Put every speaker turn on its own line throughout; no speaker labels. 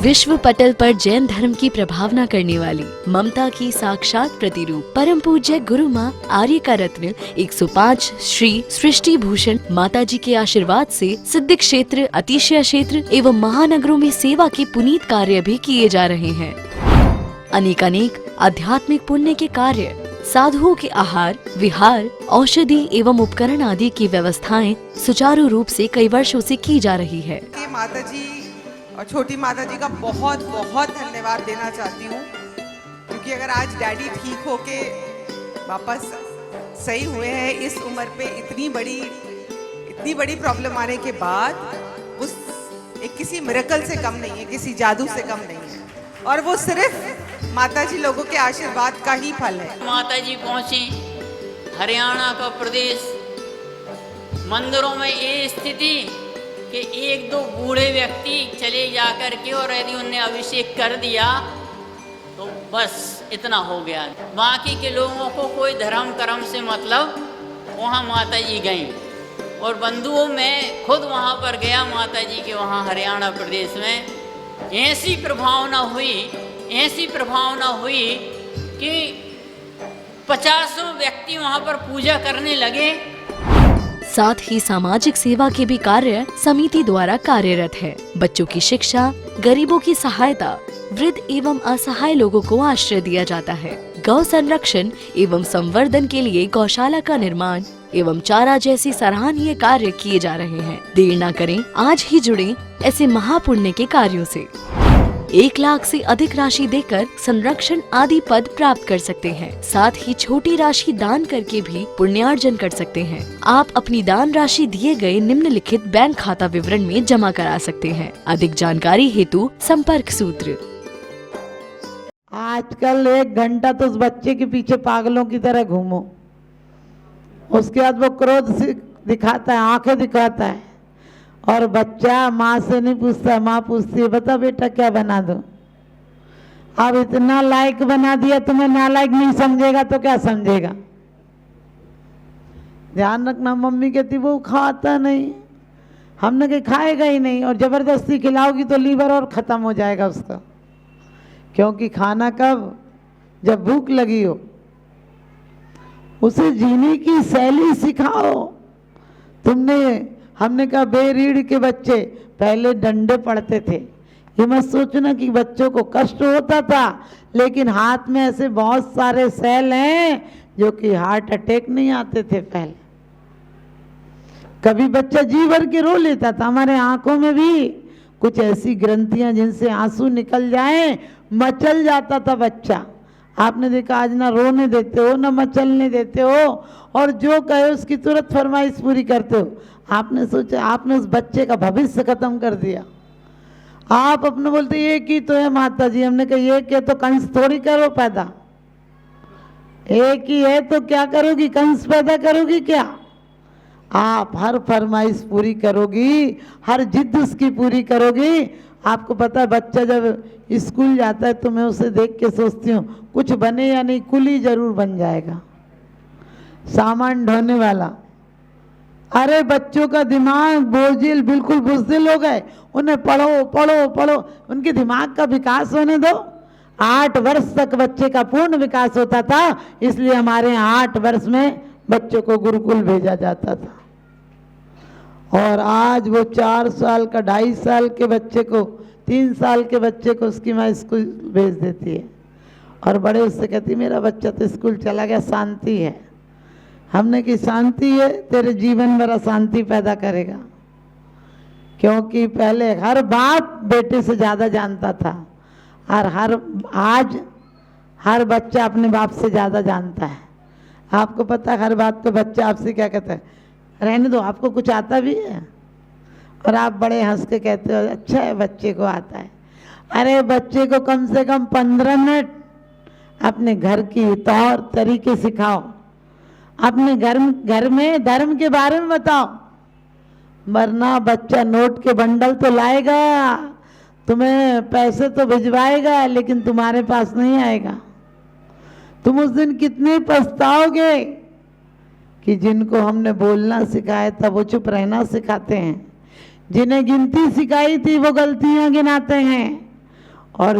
विश्व पटल पर जैन धर्म की प्रभावना करने वाली ममता की साक्षात प्रतिरूप परम पूज्य गुरु माँ आर्य का रत्न 105 श्री सृष्टि भूषण माता जी के आशीर्वाद से सिद्ध क्षेत्र, अतिशय क्षेत्र एवं महानगरों में सेवा के पुनीत कार्य भी किए जा रहे हैं। अनेकानेक आध्यात्मिक पुण्य के कार्य, साधुओं के आहार, विहार, औषधि एवं उपकरण आदि की व्यवस्थाएं सुचारू रूप से कई वर्षों से की जा रही है।
माता जी और छोटी माता जी का बहुत बहुत धन्यवाद देना चाहती हूँ, क्योंकि अगर आज डैडी ठीक होके वापस सही हुए हैं इस उम्र पे, इतनी बड़ी प्रॉब्लम आने के बाद, उस एक किसी मिरेकल से कम नहीं है, किसी जादू से कम नहीं है, और वो सिर्फ माता जी लोगों के आशीर्वाद का ही फल है।
माता जी पहुंची हरियाणा का प्रदेश, मंदिरों में ये स्थिति कि एक दो बूढ़े व्यक्ति चले जा कर के और यदि उनने अभिषेक कर दिया तो बस इतना हो गया। बाकी के लोगों को कोई धर्म कर्म से मतलब, वहाँ माता जी गईं और बंधुओं में खुद वहाँ पर गया माता जी के वहाँ हरियाणा प्रदेश में। ऐसी प्रभावना हुई कि 50 व्यक्ति वहाँ पर पूजा करने लगे।
साथ ही सामाजिक सेवा के भी कार्य समिति द्वारा कार्यरत है। बच्चों की शिक्षा, गरीबों की सहायता, वृद्ध एवं असहाय लोगों को आश्रय दिया जाता है। गौ संरक्षण एवं संवर्धन के लिए गौशाला का निर्माण एवं चारा जैसी सराहनीय कार्य किए जा रहे हैं। देर न करें, आज ही जुड़ें ऐसे महापुण्य के कार्यों से। 1 लाख से अधिक राशि देकर संरक्षण आदि पद प्राप्त कर सकते हैं। साथ ही छोटी राशि दान करके भी पुण्यार्जन कर सकते हैं। आप अपनी दान राशि दिए गए निम्नलिखित बैंक खाता विवरण में जमा करा सकते हैं। अधिक जानकारी हेतु संपर्क सूत्र।
आजकल 1 घंटा तो उस बच्चे के पीछे पागलों की तरह घूमो, उसके बाद वो क्रोध दिखाता है, आंखें दिखाता है, और बच्चा माँ से नहीं पूछता, माँ पूछती है बता बेटा क्या बना दो। अब इतना लायक बना दिया, तुम्हें नालायक नहीं समझेगा तो क्या समझेगा। ध्यान रखना, मम्मी कहती वो खाता नहीं, हमने कहा खाएगा ही नहीं, और जबरदस्ती खिलाओगी तो लीवर और खत्म हो जाएगा उसका। क्योंकि खाना कब, जब भूख लगी हो। उसे जीने की शैली सिखाओ। हमने कहा बेरीढ़ के बच्चे पहले डंडे पड़ते थे, ये मत सोचना कि बच्चों को कष्ट होता था, लेकिन हाथ में ऐसे बहुत सारे सेल हैं जो कि हार्ट अटैक नहीं आते थे पहले। कभी बच्चा जी भर के रो लेता था, हमारे आंखों में भी कुछ ऐसी ग्रंथियां जिनसे आंसू निकल जाएं, मचल जाता था बच्चा। आपने देखा आज ना रोने देते हो ना मचलने देते हो, और जो कहे उसकी तुरंत फरमाइश पूरी करते हो। आपने सोचा आपने उस बच्चे का भविष्य खत्म कर दिया। आप अपने बोलते ये की तो है माता जी, हमने कहा ये के तो कंस थोड़ी करो पैदा, एक ही है तो क्या करोगी, कंस पैदा करोगी क्या। आप हर फरमाइश पूरी करोगी, हर जिद उसकी पूरी करोगी। आपको पता है बच्चा जब स्कूल जाता है तो मैं उसे देख के सोचती हूँ कुछ बने या नहीं, कुली जरूर बन जाएगा, सामान ढोने वाला। अरे बच्चों का दिमाग बोझिल, बिल्कुल बुज़दिल हो गए, उन्हें पढ़ो पढ़ो पढ़ो, उनके दिमाग का विकास होने दो। 8 वर्ष तक बच्चे का पूर्ण विकास होता था, इसलिए हमारे यहाँ 8 वर्ष में बच्चों को गुरुकुल भेजा जाता था। और आज वो 4 साल का, 2.5 साल के बच्चे को, 3 साल के बच्चे को उसकी माँ स्कूल भेज देती है, और बड़े उससे कहती मेरा बच्चा तो स्कूल चला गया, शांति है। हमने की शांति है, तेरे जीवन भर अशांति पैदा करेगा। क्योंकि पहले हर बाप बेटे से ज़्यादा जानता था, और आज हर बच्चा अपने बाप से ज़्यादा जानता है। आपको पता है हर बात पे बच्चा आपसे क्या कहता है, रहने दो आपको कुछ आता भी है, और आप बड़े हंस के कहते हो अच्छा है बच्चे को आता है। अरे बच्चे को कम से कम 15 मिनट अपने घर की तौर तरीके सिखाओ, अपने घर में धर्म के बारे में बताओ, वरना बच्चा नोट के बंडल तो लाएगा, तुम्हें पैसे तो भिजवाएगा, लेकिन तुम्हारे पास नहीं आएगा। तुम उस दिन कितने पछताओगे कि जिनको हमने बोलना सिखाया था वो चुप रहना सिखाते हैं, जिन्हें गिनती सिखाई थी वो गलतियां गिनाते हैं, और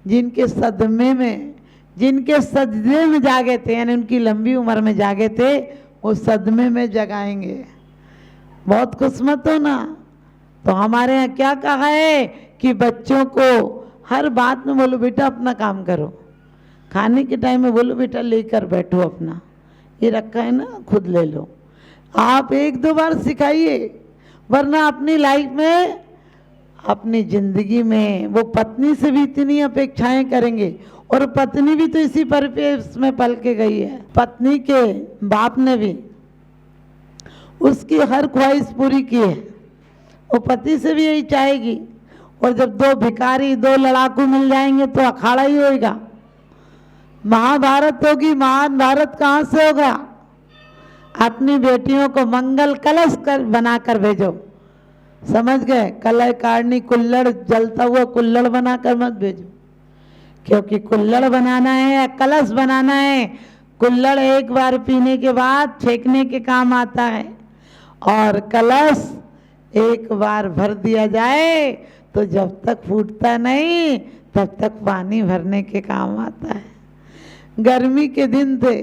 जिनके सदमे में, जिनके सजदे में जागे थे, यानी उनकी लंबी उम्र में जागे थे, वो सदमे में जगाएंगे। बहुत खुशमत हो ना। तो हमारे यहाँ क्या कहा है कि बच्चों को हर बात में बोलो बेटा अपना काम करो, खाने के टाइम में बोलो बेटा लेकर बैठो अपना, ये रखा है ना खुद ले लो। आप 1-2 बार सिखाइए, वरना अपनी लाइफ में, अपनी जिंदगी में वो पत्नी से भी इतनी अपेक्षाएं करेंगे। और पत्नी भी तो इसी परिवेश में पल के गई है। पत्नी के बाप ने भी उसकी हर ख्वाहिश पूरी की है, वो पति से भी यही चाहेगी। और जब 2 भिखारी 2 लड़ाकू मिल जाएंगे तो अखाड़ा ही होएगा, महाभारत होगी। महाभारत कहाँ से होगा? अपनी बेटियों को मंगल कलश बनाकर भेजो, समझ गए? कलह काढ़नी कुल्हड़, जलता हुआ कुल्हड़ बनाकर मत भेजो, क्योंकि कुल्हड़ बनाना है या कलश बनाना है, कुल्हड़ एक बार पीने के बाद फेंकने के काम आता है, और कलश एक बार भर दिया जाए तो जब तक फूटता नहीं तब तक पानी भरने के काम आता है। गर्मी के दिन थे,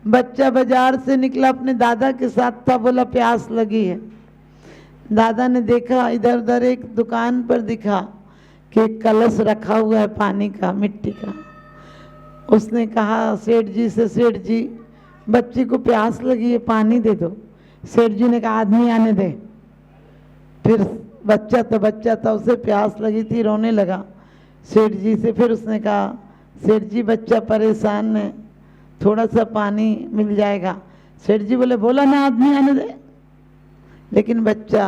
बच्चा बाजार से निकला, अपने दादा के साथ था, बोला प्यास लगी है। दादा ने देखा इधर उधर, एक दुकान पर दिखा कि कलश रखा हुआ है पानी का, मिट्टी का। उसने कहा सेठ जी से, सेठ जी बच्ची को प्यास लगी है, पानी दे दो। सेठ जी ने कहा आदमी आने दे। फिर बच्चा था, उसे प्यास लगी थी, रोने लगा सेठ जी से। फिर उसने कहा सेठ जी बच्चा परेशान है, थोड़ा सा पानी मिल जाएगा। सेठ जी बोले बोला ना आदमी आने दे। लेकिन बच्चा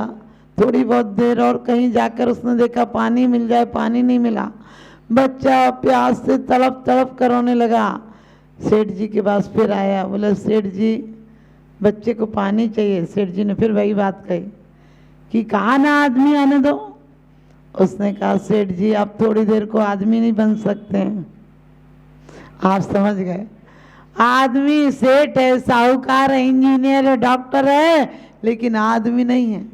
थोड़ी बहुत देर और कहीं जाकर उसने देखा पानी मिल जाए, पानी नहीं मिला। बच्चा प्यास से तड़प तड़प कर रोने लगा। सेठ जी के पास फिर आया, बोले सेठ जी बच्चे को पानी चाहिए। सेठ जी ने फिर वही बात कही कि कहा ना आदमी आने दो। उसने कहा सेठ जी आप थोड़ी देर को आदमी नहीं बन सकते हैं। आप समझ गए? आदमी सेठ है, साहूकार है, इंजीनियर है, डॉक्टर है, लेकिन आदमी नहीं है।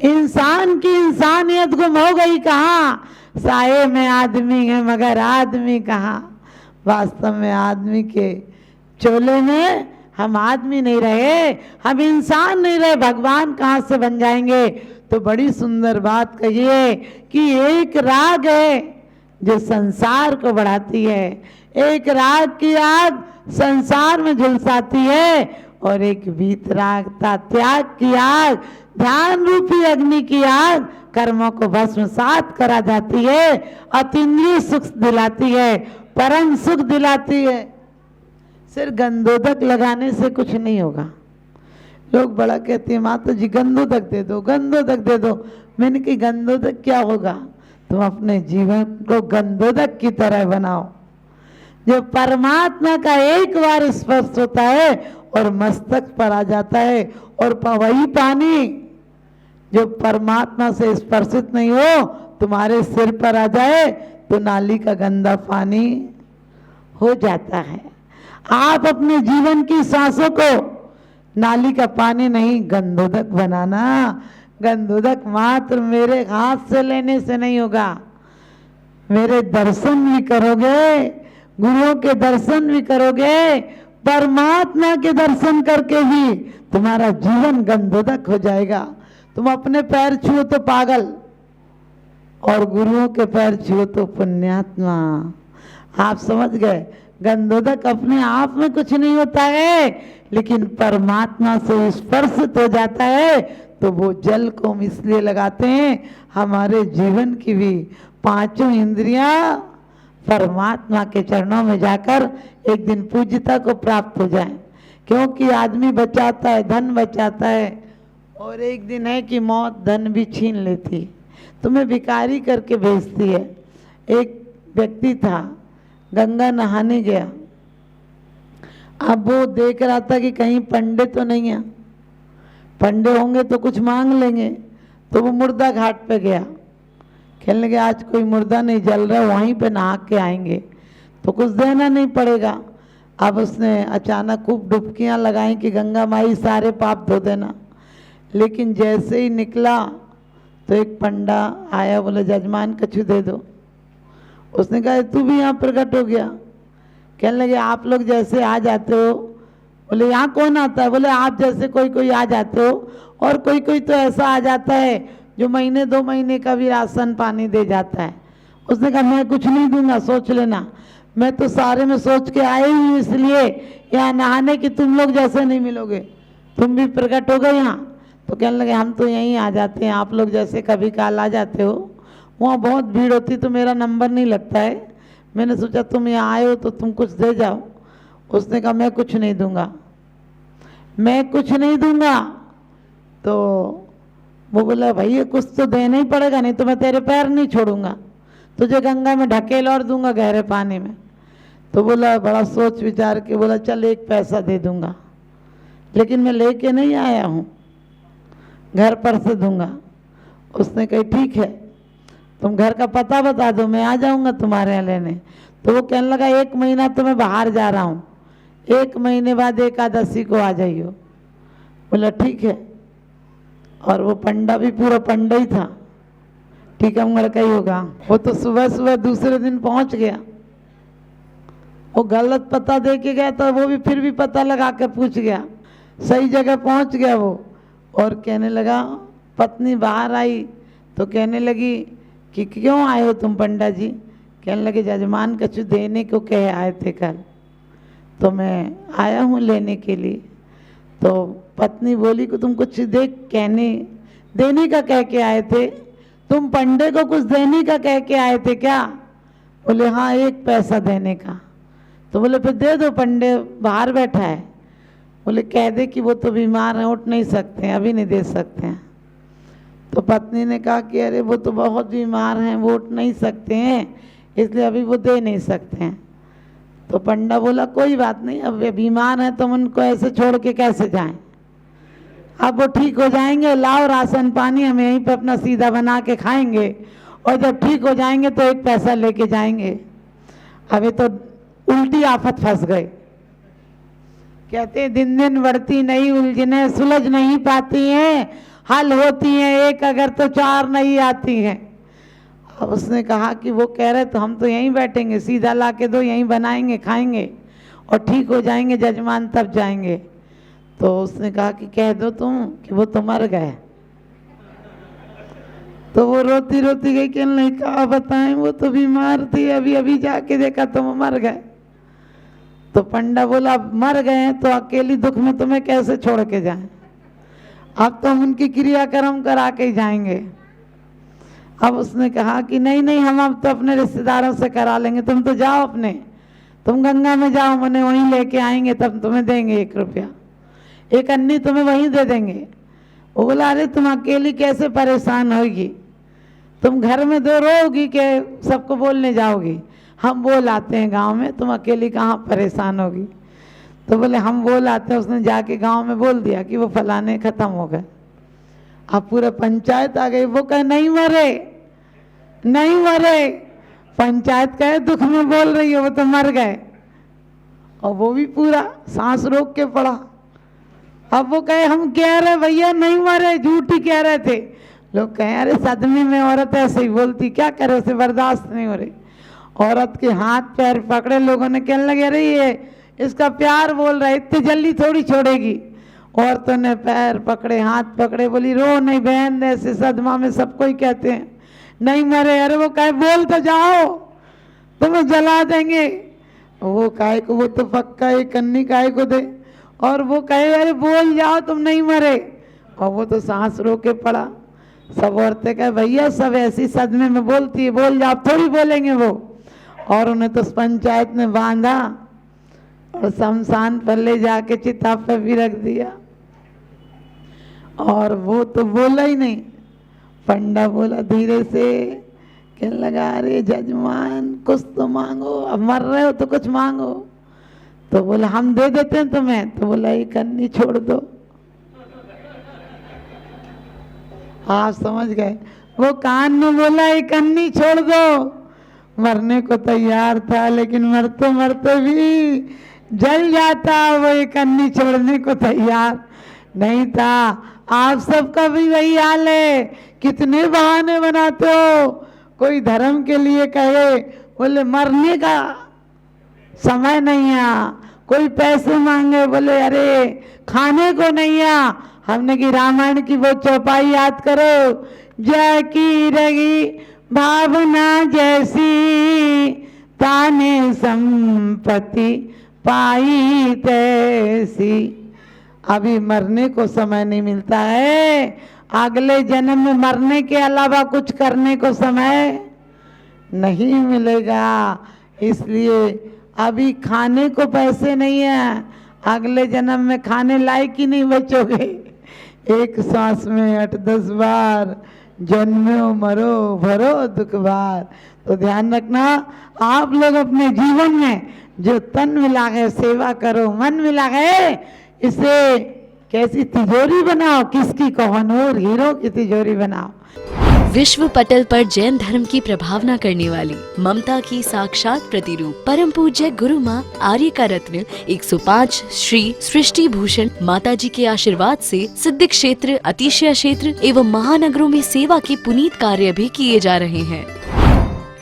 इंसान की इंसानियत गुम हो गई कहाँ? साये में आदमी है मगर आदमी कहाँ? वास्तव में आदमी के चोले में हम आदमी नहीं रहे, हम इंसान नहीं रहे, भगवान कहाँ से बन जाएंगे? तो बड़ी सुंदर बात कहिए कि एक राग है जो संसार को बढ़ाती है, एक राग की आग संसार में झुलसाती है, और एक वीतरागता त्याग की आग, ध्यान रूपी अग्नि की आग कर्मों को भस्मसात करा जाती है, अतीन्द्रिय सुख दिलाती है, परम सुख दिलाती है। सिर्फ गंधोदक लगाने से कुछ नहीं होगा। लोग बड़ा कहते हैं माता जी गंधोदक दे दो, गंधोदक दे दो। मैंने कहा गंधोदक क्या होगा? तुम अपने जीवन को गंधोदक की तरह बनाओ। जो परमात्मा का एक बार स्पर्श होता है और मस्तक पर आ जाता है, और वही पानी जो परमात्मा से स्पर्शित नहीं हो तुम्हारे सिर पर आ जाए तो नाली का गंदा पानी हो जाता है। आप अपने जीवन की सांसों को नाली का पानी नहीं, गंधोदक बनाना। गंधोदक मात्र मेरे हाथ से लेने से नहीं होगा, मेरे दर्शन भी करोगे, गुरुओं के दर्शन भी करोगे, परमात्मा के दर्शन करके भी तुम्हारा जीवन गंधोदक हो जाएगा। तुम अपने पैर छुओ तो पागल, और गुरुओं के पैर छुओ तो पुण्यात्मा। आप समझ गए? गंधोदक अपने आप में कुछ नहीं होता है, लेकिन परमात्मा से स्पर्शित हो जाता है तो वो जल को हम इसलिए लगाते हैं हमारे जीवन की भी 5 इंद्रियां परमात्मा के चरणों में जाकर एक दिन पूज्यता को प्राप्त हो जाए। क्योंकि आदमी बचाता है, धन बचाता है, और एक दिन है कि मौत धन भी छीन लेती है, तुम्हें भिखारी करके भेजती है। एक व्यक्ति था, गंगा नहाने गया। अब वो देख रहा था कि कहीं पंडे तो नहीं है, पंडे होंगे तो कुछ मांग लेंगे, तो वो मुर्दा घाट पे गया। खेलने के आज कोई मुर्दा नहीं जल रहा, वहीं पे नहा के आएंगे तो कुछ देना नहीं पड़ेगा। अब उसने अचानक खूब डुबकियां लगाई कि गंगा माई सारे पाप धो देना। लेकिन जैसे ही निकला तो एक पंडा आया, बोले जजमान कछु दे दो। उसने कहा तू भी यहाँ प्रकट हो गया। कहने लगे आप लोग जैसे आ जाते हो। बोले यहाँ कौन आता है? बोले आप जैसे कोई कोई आ जाते हो, और कोई कोई तो ऐसा आ जाता है जो महीने 2 महीने का भी राशन पानी दे जाता है। उसने कहा मैं कुछ नहीं दूंगा, सोच लेना, मैं तो सारे में सोच के आई हूँ, इसलिए यहाँ नहाने की तुम लोग जैसे नहीं मिलोगे, तुम भी प्रकट हो गए यहाँ। तो कहने लगे हम तो यहीं आ जाते हैं, आप लोग जैसे कभी काल आ जाते हो। वहाँ बहुत भीड़ होती तो मेरा नंबर नहीं लगता है, मैंने सोचा तुम यहाँ आए हो तो तुम कुछ दे जाओ। उसने कहा मैं कुछ नहीं दूंगा, मैं कुछ नहीं दूंगा। तो वो बोला भैया कुछ तो देना ही पड़ेगा, नहीं तो मैं तेरे पैर नहीं छोड़ूंगा, तुझे गंगा में ढकेल और दूंगा गहरे पानी में। तो बोला बड़ा सोच विचार के बोला चल 1 पैसा दे दूंगा, लेकिन मैं लेके नहीं आया हूँ, घर पर से दूंगा। उसने कही ठीक है, तुम घर का पता बता दो, मैं आ जाऊंगा तुम्हारे यहाँ लेने। तो वो कहने लगा 1 महीना तो मैं बाहर जा रहा हूँ, 1 महीने बाद एकादशी को आ जाइयो। बोला ठीक है। और वो पंडा भी पूरा पंडा ही था, ठीक है लड़का ही होगा। वो तो सुबह सुबह दूसरे दिन पहुंच गया। वो गलत पता दे के गया था, वो भी फिर भी पता लगा कर पूछ गया, सही जगह पहुंच गया वो। और कहने लगा, पत्नी बाहर आई तो कहने लगी कि क्यों आए हो तुम पंडा जी? कहने लगे जजमान कछु देने को कहे आए थे कल, तो मैं आया हूँ लेने के लिए। तो पत्नी बोली कि तुम कुछ देने का कह के आए थे, तुम पंडे को कुछ देने का कह के आए थे क्या? बोले हाँ 1 पैसा देने का। तो बोले फिर दे दो, पंडे बाहर बैठा है। बोले कह दे कि वो तो बीमार है, उठ नहीं सकते हैं, अभी नहीं दे सकते हैं। तो पत्नी ने कहा कि अरे वो तो बहुत बीमार हैं, वो उठ नहीं सकते हैं, इसलिए अभी वो दे नहीं सकते हैं। तो पंडा बोला कोई बात नहीं, अब वे बीमार हैं तो हम उनको ऐसे छोड़ के कैसे जाएं, अब वो ठीक हो जाएंगे, लाओ राशन पानी, हम यहीं पे अपना सीधा बना के खाएंगे, और जब ठीक हो जाएंगे तो 1 पैसा लेके जाएंगे। अभी तो उल्टी आफत फंस गए। कहते दिन दिन बढ़ती नहीं उलझने सुलझ नहीं पाती हैं, हल होती हैं एक अगर तो 4 नहीं आती हैं। अब उसने कहा कि वो कह रहे तो हम तो यहीं बैठेंगे, सीधा ला के दो, यहीं बनाएंगे खाएंगे, और ठीक हो जाएंगे जजमान तब जाएंगे। तो उसने कहा कि कह दो तुम कि वो तो मर गए। तो वो रोती रोती गई, कहने लगी कहा बताएं, वो तो बीमार थी, अभी अभी जाके देखा तो वो मर गए। तो पंडा बोला मर गए हैं तो अकेली दुख में तुम्हें कैसे छोड़ के जाएं, अब तो हम उनकी क्रियाक्रम करा के ही जाएंगे। अब उसने कहा कि नहीं नहीं, हम अब तो अपने रिश्तेदारों से करा लेंगे, तुम तो जाओ अपने, तुम गंगा में जाओ, मैंने वहीं लेके आएंगे, तब तुम्हें देंगे 1 रुपया, 1 अन्नी तुम्हें वहीं दे देंगे। वो बोला अरे तुम अकेली कैसे परेशान होगी, तुम घर में 2 रहोगी के सबको बोलने जाओगी, हम बोल आते हैं गांव में, तुम अकेली कहाँ परेशान होगी। तो बोले हम बोल आते हैं। उसने जाके गांव में बोल दिया कि वो फलाने खत्म हो गए। अब पूरा पंचायत आ गई, वो कहे नहीं मरे नहीं मरे, पंचायत कहे दुख में बोल रही है, वो तो मर गए। और वो भी पूरा सांस रोक के पड़ा। अब वो कहे हम कह रहे भैया नहीं मरे, झूठ ही कह रहे थे। लोग कहे अरे सदमे में औरत ऐसे ही बोलती, क्या करे, उसे बर्दाश्त नहीं हो रही। औरत के हाथ पैर पकड़े, लोगों ने कहने लगे अरे ये इसका प्यार बोल रहा है, इतनी जल्दी थोड़ी छोड़ेगी। औरतों ने पैर पकड़े, हाथ पकड़े, बोली रो नहीं बहन, ऐसे सदमा में सबको ही कहते हैं नहीं मरे। अरे वो कहे बोल तो जाओ, तुम्हें जला देंगे। वो काहे को, वो तो पक्का एक कन्नी काहे को दे। और वो कहे अरे बोल जाओ तुम नहीं मरे, और वो तो सांस रोक के पड़ा। सब औरतें कहे भैया सब ऐसी सदमे में बोलती है, बोल जाओ, थोड़ी बोलेंगे वो। और उन्हें तो पंचायत ने बांधा और शमशान पर ले जाके चिता पे भी रख दिया। और वो तो बोला ही नहीं। पंडा बोला धीरे से, कहने लगा अरे जजमान कुछ तो मांगो, अब मर रहे हो तो कुछ मांगो। तो बोला हम दे देते हैं तुम्हें। तो बोला 1 अन्नी छोड़ दो। आप समझ गए, वो कान में बोला 1 अन्नी छोड़ दो। मरने को तैयार था, लेकिन मरते मरते भी जल जाता, वो 1 अन्नी छोड़ने को तैयार नहीं था। आप सबका भी वही हाल है, कितने बहाने बनाते हो। कोई धर्म के लिए कहे, बोले मरने का समय नहीं है। कोई पैसे मांगे, बोले अरे खाने को नहीं है। हमने की रामायण की वो चौपाई याद करो, जय की रही भावना जैसी, ताने संपत्ति पाई तैसी। अभी मरने को समय नहीं मिलता है, अगले जन्म में मरने के अलावा कुछ करने को समय नहीं मिलेगा। इसलिए अभी खाने को पैसे नहीं है, अगले जन्म में खाने लायक ही नहीं बचोगे। एक सांस में 8-10 बार जन्मो मरो भरो दुख बार। तो ध्यान रखना, आप लोग अपने जीवन में जो तन मिला है सेवा करो, मन मिला है इसे कैसी तिजोरी बनाओ, किसकी कोहनूर हीरो की तिजोरी बनाओ।
विश्व पटल पर जैन धर्म की प्रभावना करने वाली ममता की साक्षात प्रतिरूप परम पूज्य गुरु माँ आर्य का रत्न 105 श्री सृष्टि भूषण माता जी के आशीर्वाद से सिद्ध क्षेत्र, अतिशय क्षेत्र एवं महानगरों में सेवा के पुनीत कार्य भी किए जा रहे हैं।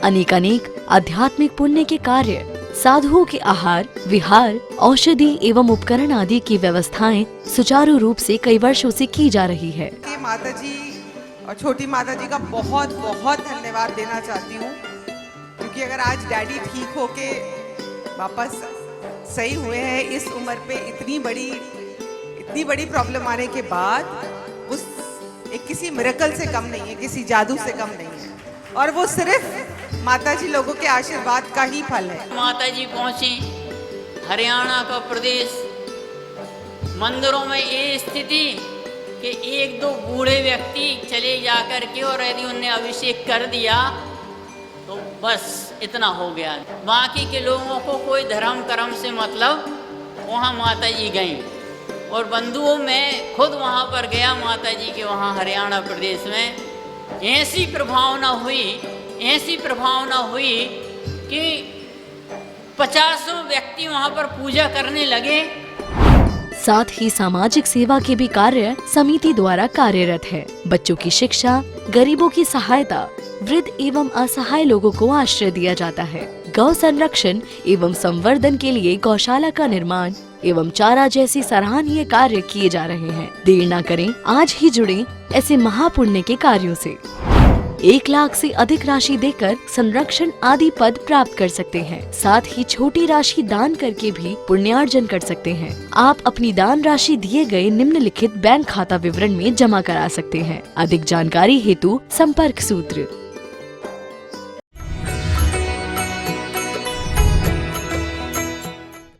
अनेकानेक आध्यात्मिक पुण्य के कार्य, साधुओं के आहार विहार, औषधि एवं उपकरण आदि की व्यवस्थाएं सुचारू रूप से कई वर्षों से की जा रही है।
कि माता जी और छोटी माता जी का बहुत बहुत धन्यवाद देना चाहती हूँ, क्योंकि अगर आज डैडी ठीक होके वापस सही हुए हैं इस उम्र पे, इतनी बड़ी प्रॉब्लम आने के बाद, उस एक किसी मिरेकल से कम नहीं है, किसी जादू से कम नहीं है, और वो सिर्फ माता जी लोगों के आशीर्वाद का ही फल है।
माता जी पहुंची हरियाणा का प्रदेश, मंदिरों में ये स्थिति कि 1-2 बूढ़े व्यक्ति चले जाकर के और यदि उनने अभिषेक कर दिया तो बस इतना हो गया। बाकी के लोगों को कोई धर्म कर्म से मतलब, वहाँ माता जी गईं और बंधुओं में खुद वहाँ पर गया माता जी के वहाँ हरियाणा प्रदेश में। ऐसी प्रभावना हुई कि 50 व्यक्ति वहाँ पर पूजा करने लगे।
साथ ही सामाजिक सेवा के भी कार्य समिति द्वारा कार्यरत है। बच्चों की शिक्षा, गरीबों की सहायता, वृद्ध एवं असहाय लोगों को आश्रय दिया जाता है। गौ संरक्षण एवं संवर्धन के लिए गौशाला का निर्माण एवं चारा जैसी सराहनीय कार्य किए जा रहे हैं। देर न करें, आज ही जुड़ें ऐसे महापुण्य के कार्यों से। 1 लाख से अधिक राशि देकर संरक्षण आदि पद प्राप्त कर सकते हैं। साथ ही छोटी राशि दान करके भी पुण्यार्जन कर सकते हैं। आप अपनी दान राशि दिए गए निम्नलिखित बैंक खाता विवरण में जमा करा सकते हैं। अधिक जानकारी हेतु संपर्क सूत्र